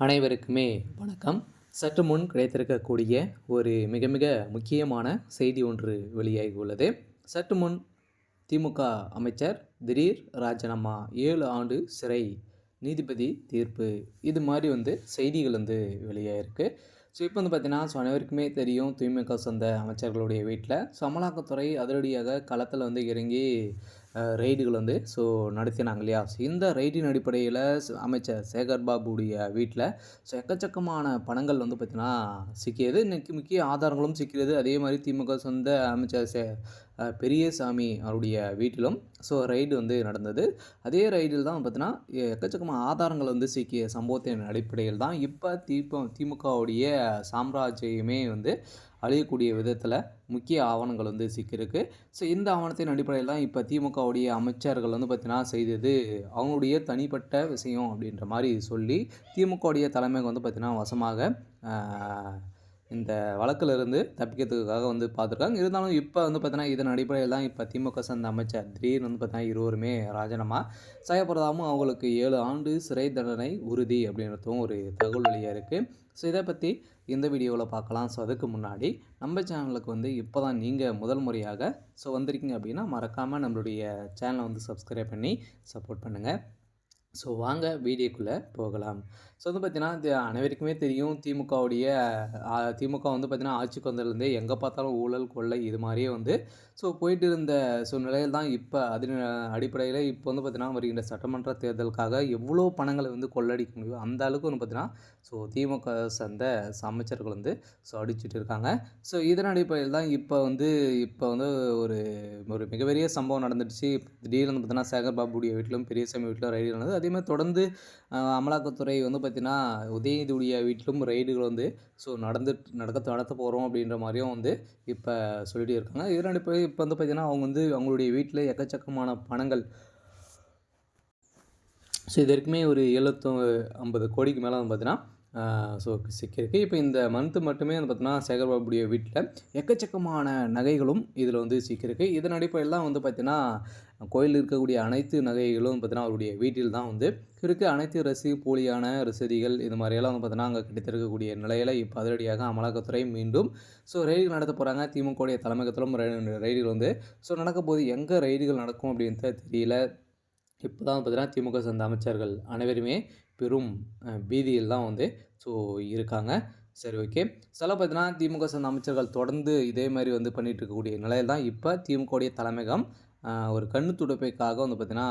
அனைவருக்குமே வணக்கம். சற்று முன் கிடைத்திருக்கக்கூடிய ஒரு மிக மிக முக்கியமான செய்தி ஒன்று வெளியாகி உள்ளது. சற்று முன் திமுக அமைச்சர் திடீர் ராஜினாமா, 7 ஆண்டு சிறை, நீதிபதி தீர்ப்பு, இது மாதிரி செய்திகள் வெளியாகிருக்கு. இப்போ பார்த்தீங்கன்னா, அனைவருக்குமே தெரியும், திமுக சொந்த அமைச்சர்களுடைய வீட்டில் அமலாக்கத்துறை அதிரடியாக களத்தில் இறங்கி ரெய்டுகள் நடத்தினாங்க இல்லையா? இந்த ரெய்டின் அடிப்படையில் அமைச்சர் சேகர் பாபுடைய வீட்டில் எக்கச்சக்கமான பணங்கள் பார்த்திங்கன்னா சிக்கியது. இன்றைக்கி முக்கிய ஆதாரங்களும் சிக்கிறது. அதே மாதிரி திமுக சொந்த அமைச்சர் பெரியசாமி அவருடைய வீட்டிலும் ரெய்டு நடந்தது. அதே ரெய்டில் தான் பார்த்தீங்கன்னா எக்கச்சக்கமான ஆதாரங்கள் சிக்கிய சம்பவத்தின் அடிப்படையில் தான் இப்போ திமுகவுடைய சாம்ராஜ்யமே அழியக்கூடிய விதத்தில் முக்கிய ஆவணங்கள் சிக்கியிருக்கு. இந்த ஆவணத்தின் அடிப்படையில் தான் இப்போ திமுகவுடைய அமைச்சர்கள் பார்த்திங்கன்னா செய்தது அவங்களுடைய தனிப்பட்ட விஷயம் அப்படின்ற மாதிரி சொல்லி திமுகவுடைய தலைமை பார்த்திங்கன்னா வசமாக இந்த வழக்கிலிருந்து தப்பிக்கிறதுக்காக பார்த்துருக்காங்க. இருந்தாலும் இப்போ பார்த்தீங்கன்னா இதன் அடிப்படையில் தான் இப்போ திமுக சார்ந்த அமைச்சர் திடீர்னு பார்த்தீங்கன்னா இருவருமே ராஜினாமா செய்யப்படுறதாகவும் அவங்களுக்கு 7 ஆண்டு சிறை தண்டனை உறுதி அப்படின்றதும் ஒரு தகவல் வெளியாக இருக்குது. இதை பற்றி இந்த வீடியோவில் பார்க்கலாம். அதுக்கு முன்னாடி நம்ம சேனலுக்கு இப்போ தான் நீங்கள் முதல் முறையாக வந்திருக்கீங்க அப்படின்னா மறக்காமல் நம்மளுடைய சேனலை சப்ஸ்கிரைப் பண்ணி சப்போர்ட் பண்ணுங்கள். வாங்க வீடியோக்குள்ளே போகலாம். பார்த்தீங்கன்னா அனைவருக்குமே தெரியும், திமுக பார்த்தீங்கன்னா ஆட்சிக்கு வந்ததுலேருந்தே எங்கே பார்த்தாலும் ஊழல் கொள்ளை இது மாதிரியே போயிட்டு இருந்த நிலையில் தான் இப்போ அதன் அடிப்படையில் இப்போ பார்த்தீங்கன்னா வருகின்ற சட்டமன்ற தேர்தலுக்காக எவ்வளோ பணங்களை கொள்ளடிக்க முடியும் அந்த அளவுக்கு பார்த்தீங்கன்னா திமுக சார்ந்த அமைச்சர்கள் அடிச்சுட்டு இருக்காங்க. இதன் அடிப்படையில் தான் இப்போ ஒரு ஒரு மிகப்பெரிய சம்பவம் நடந்துடுச்சு. திடீர்னு பார்த்தீங்கன்னா சேகர் பாபுடைய வீட்டிலும் பெரியசாமி வீட்டிலும் ரைடு நடந்தது. அதேமாதிரி தொடர்ந்து அமலாக்கத்துறை பார்த்தீங்கன்னா உதயநிதியுடைய வீட்டிலும் ரைடுகள் நடத்த போகிறோம் அப்படின்ற மாதிரியும் இப்போ சொல்லிகிட்டே இருக்காங்க. இதன் அடிப்படையில் இப்போ பார்த்தீங்கன்னா அவங்க அவங்களுடைய வீட்டில் எக்கச்சக்கமான பணங்கள் இதற்குமே ஒரு 750 கோடிக்கு மேலே பார்த்தீங்கன்னா சிக்கியிருக்கு. இப்போ இந்த மந்த்து மட்டுமே பார்த்தீங்கன்னா சேகர்பாபுடைய வீட்டில் எக்கச்சக்கமான நகைகளும் இதில் சிக்கியிருக்கு. இதன் அடிப்படையில் தான் பார்த்தீங்கன்னா கோயிலில் இருக்கக்கூடிய அனைத்து நகைகளும் பார்த்தீங்கன்னா அவருடைய வீட்டில் தான் இருக்குது. அனைத்து போலியான ரசீதிகள் இது மாதிரியெல்லாம் பார்த்தீங்கன்னா அங்கே கிடைத்திருக்கக்கூடிய நிலையில் இப்போ அதிரடியாக அமலாக்கத்துறை மீண்டும் ரெய்டுகள் நடத்த போகிறாங்க. திமுகவுடைய தலைமையகத்திலும் ரெய்டுகள் நடக்க போது எங்கே ரெய்டுகள் நடக்கும் அப்படின்றது தெரியல. இப்போ தான் பார்த்தீங்கன்னா திமுக சார்ந்த அமைச்சர்கள் அனைவருமே பெரும் பீதியில் தான் இருக்காங்க. சரி, ஓகே. பார்த்தீங்கன்னா திமுக சார்ந்த அமைச்சர்கள் தொடர்ந்து இதே மாதிரி பண்ணிகிட்டு இருக்கக்கூடிய நிலையில் தான் இப்போ திமுகவுடைய தலைமையகம் ஒரு கண்ணு துடைப்பைக்காக பார்த்தீங்கன்னா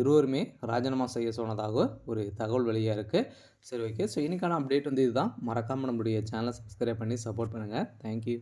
இருவருமே ராஜினாமா செய்ய சொன்னதாக ஒரு தகவல் வெளியாக இருக்குது. சரி, ஓகே. இன்றைக்கான அப்டேட் இதுதான். மறக்காமல் நம்மளுடைய சேனலை சப்ஸ்கிரைப் பண்ணி சப்போர்ட் பண்ணுங்கள். தேங்க்யூ.